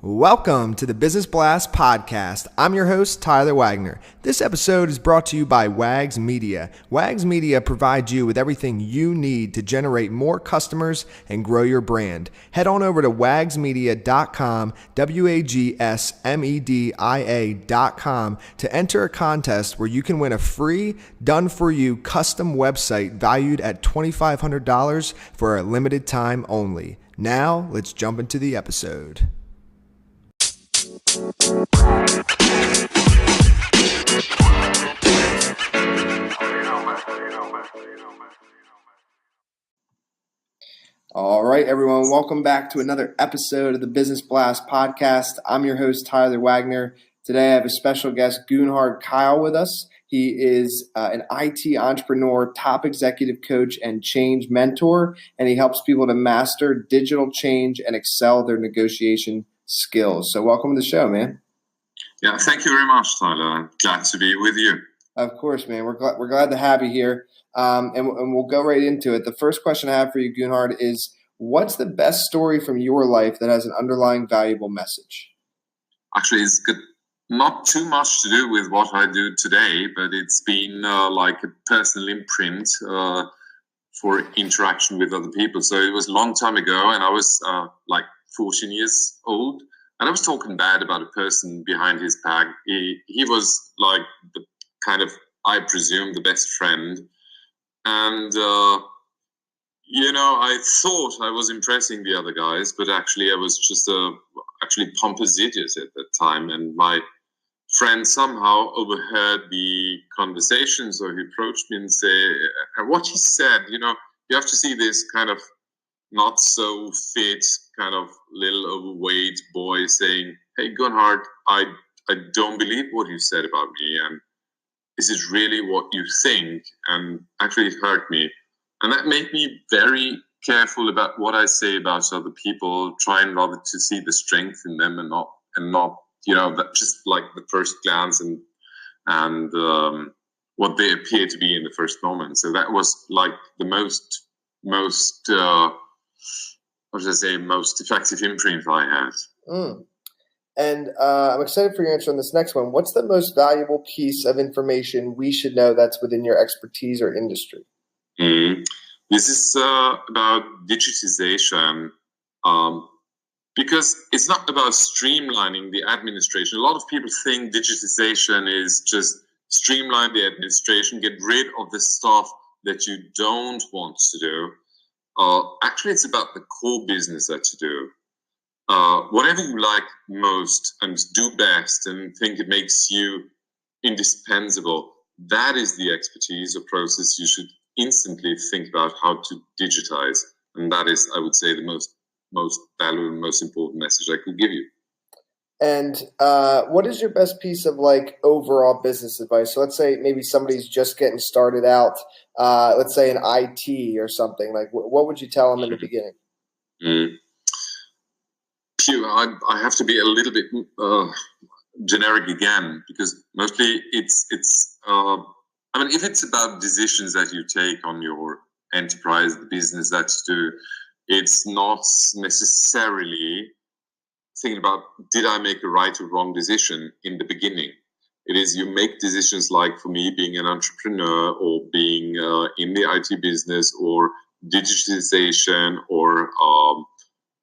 Welcome to the Business Blast Podcast. I'm your host, Tyler Wagner. This episode is brought to you by Wags Media. Wags Media provides you with everything you need to generate more customers and grow your brand. Head on over to wagsmedia.com, wagsmedia.com, to enter a contest where you can win a free, done-for-you custom website valued at $2,500 for a limited time only. Now, let's jump into the episode. All right, everyone. Welcome back to another episode of the Business Blast Podcast. I'm your host, Tyler Wagner. Today, I have a special guest, Gunhard Keil, with us. He is an IT entrepreneur, top executive coach, and change mentor, and he helps people to master digital change and excel their negotiation skills. So welcome to the show, man. Yeah, thank you very much, Tyler. I'm glad to be with you. Of course, man. We're glad to have you here, and we'll go right into it. The first question I have for you, Gunhard, is what's the best story from your life that has an underlying valuable message? Actually, it's got not too much to do with what I do today, but it's been like a personal imprint for interaction with other people. So it was a long time ago, and I was like 14 years old. And I was talking bad about a person behind his back. He was like the kind of, I presume, the best friend. And, I thought I was impressing the other guys, but actually I was just actually pompous idiot at that time. And my friend somehow overheard the conversation. So he approached me and said, what he said, you have to see this kind of not so fit, kind of little overweight boy saying, "Hey, Gunhard, I don't believe what you said about me, and is it really what you think?" And actually it hurt me. And that made me very careful about what I say about other people, trying rather to see the strength in them and not that just like the first glance and what they appear to be in the first moment. So that was like the most effective imprint I had. And I'm excited for your answer on this next one. What's the most valuable piece of information we should know that's within your expertise or industry? This is about digitization, because it's not about streamlining the administration. A lot of people think digitization is just streamline the administration, get rid of the stuff that you don't want to do. Actually, it's about the core business that you do. Whatever you like most and do best and think it makes you indispensable, that is the expertise or process you should instantly think about how to digitize. And that is, I would say, the most valuable and most important message I could give you. And what is your best piece of overall business advice? So let's say maybe somebody's just getting started out, let's say in IT or something. What would you tell them in the beginning? I have to be a little bit generic again, because mostly it's if it's about decisions that you take on your enterprise, the business that you do, it's not necessarily thinking about, did I make a right or wrong decision in the beginning? It is, you make decisions like, for me, being an entrepreneur or being in the IT business or digitization, or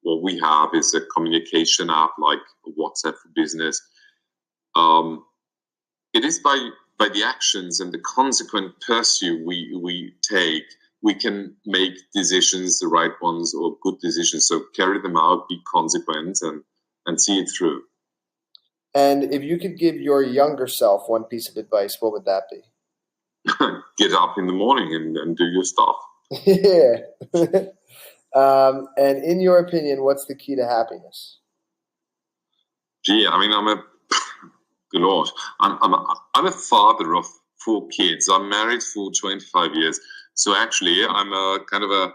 what we have is a communication app like WhatsApp for Business. It is by the actions and the consequent pursuit we take, we can make decisions, the right ones or good decisions. So carry them out, be consequent, and see it through. And if you could give your younger self one piece of advice, what would that be? Get up in the morning and do your stuff. Yeah. And in your opinion, what's the key to happiness? Gee, good Lord, I'm a father of 4 kids. I'm married for 25 years. So actually, I'm a kind of a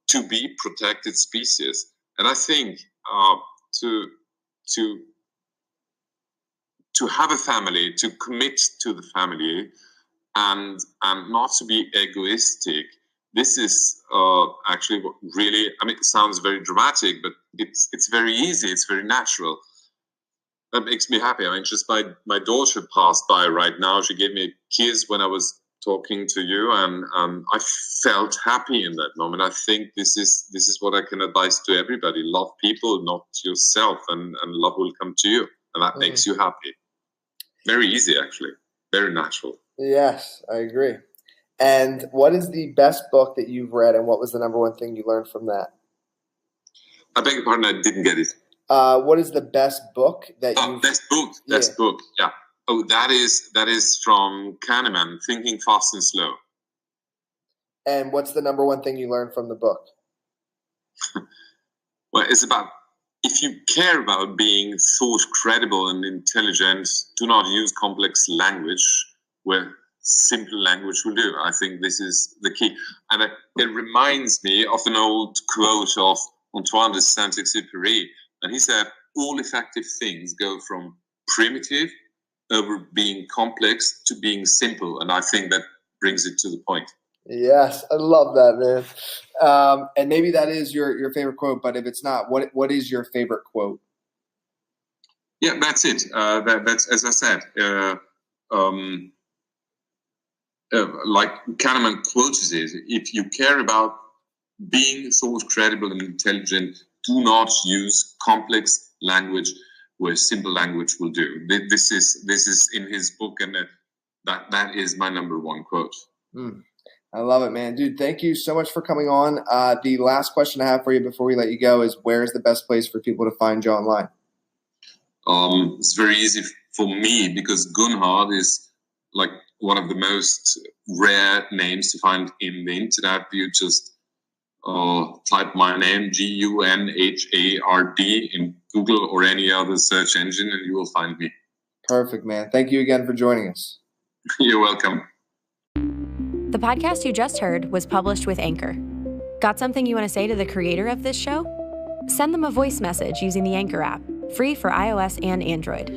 to be protected species. And I think to have a family, to commit to the family, and not to be egoistic, this is actually what really, I mean, it sounds very dramatic, but it's very easy. It's very natural. That makes me happy. I mean, just my daughter passed by right now. She gave me a kiss when I was talking to you, and I felt happy in that moment. I think this is what I can advise to everybody: love people, not yourself, and love will come to you, and that makes you happy. Very easy, actually. Very natural. Yes, I agree. And what is the best book that you've read, and what was the number one thing you learned from that? I beg your pardon, I didn't get it. What is the best book that you've... Best book, yeah. Oh, that is from Kahneman, Thinking Fast and Slow. And what's the number one thing you learned from the book? Well, it's about, if you care about being thought credible and intelligent, do not use complex language where simple language will do. I think this is the key. And it reminds me of an old quote of Antoine de Saint-Exupéry. And he said, all effective things go from primitive over being complex to being simple. And I think that brings it to the point. Yes, I love that, man. And maybe that is your favorite quote, but if it's not, what is your favorite quote? Yeah, that's it. That's, as I said, like Kahneman quotes it, if you care about being thought credible and intelligent, do not use complex language where simple language will do. This is in his book, and that is my number one quote. I love it, man. Dude, thank you so much for coming on. The last question I have for you before we let you go is, where is the best place for people to find you online? It's very easy for me because Gunhard is like one of the most rare names to find in the internet. You just type my name, Gunhard, in Google or any other search engine, and you will find me. Perfect, man. Thank you again for joining us. You're welcome. The podcast you just heard was published with Anchor. Got something you want to say to the creator of this show? Send them a voice message using the Anchor app, free for iOS and Android.